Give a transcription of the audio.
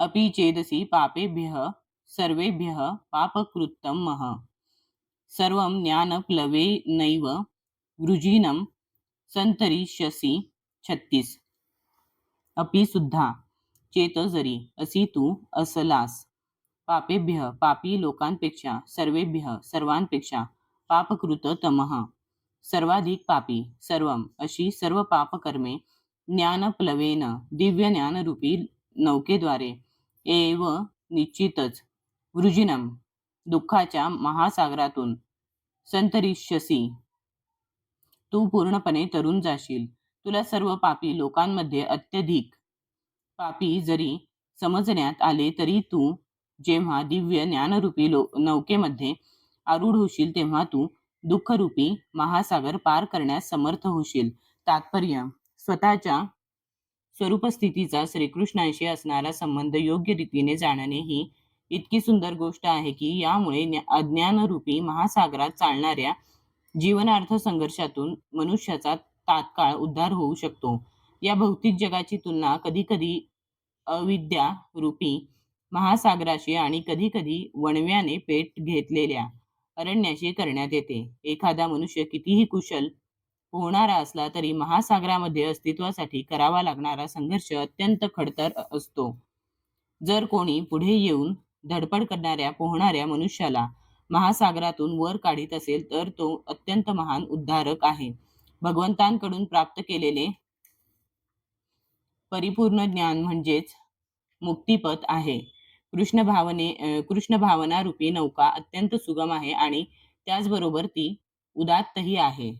अपि चेदसि पापेभ्यः सर्वेभ्यः पापकृत्तं सर्वं ज्ञानप्लवेनैव वृजिनं संतरिष्यसि 36. अपि सुद्धा चेत जरी असी तू असलास पापेभ्य पापी लोकांपेक्षा सर्वेभ्य सर्वांपेक्षा पापकृत तमः सर्वाधिक पापी सर्वम अशी सर्व पापकर्मे ज्ञानप्लवेन दिव्य ज्ञानरूपी नौकेद्वारे एव निश्चितच वृजिनम दुःखाच्या महासागरातून संतरिष्यसी तू पूर्णपणे तरुण जाशील. तुला सर्व पापी लोकांमध्ये अत्यधिक पापी जरी समजण्यात आले तरी तू जेव्हा दिव्य ज्ञानरूपी नौकेमध्ये आरूढ होशील तेव्हा तू दुःखरूपी महासागर पार करण्यास समर्थ होशील. तात्पर्य: स्वतःच्या स्वरूपस्थितीचा श्रीकृष्णांशी असणारा संबंध योग्य रीतीने जाणणे ही इतकी सुंदर गोष्ट आहे की यामुळे अज्ञानरूपी महासागरात चालणाऱ्या जीवनार्थ संघर्षातून मनुष्याचा तात्काळ उद्धार होऊ शकतो. या भौतिक जगाची तुलना कधीकधी अविद्या रूपी महासागराशी आणि कधीकधी वणव्याने पेट घेतलेल्या अरण्याशी करण्यात येते. एखादा मनुष्य कितीही कुशल पोहणारा असला तरी महासागरामध्ये अस्तित्वासाठी करावा लागणारा संघर्ष अत्यंत खडतर असतो. जर कोणी पुढे येऊन धडपड करणाऱ्या पोहणाऱ्या मनुष्याला महासागरातून वर काढीत असेल तर तो अत्यंत महान उद्धारक आहे. भगवंतांकडून प्राप्त केलेले परिपूर्ण ज्ञान म्हणजेच मुक्तिपथ आहे. कृष्ण भावना रूपी नौका अत्यंत सुगम आहे आणि त्याचबरोबर ती उदात्तही आहे.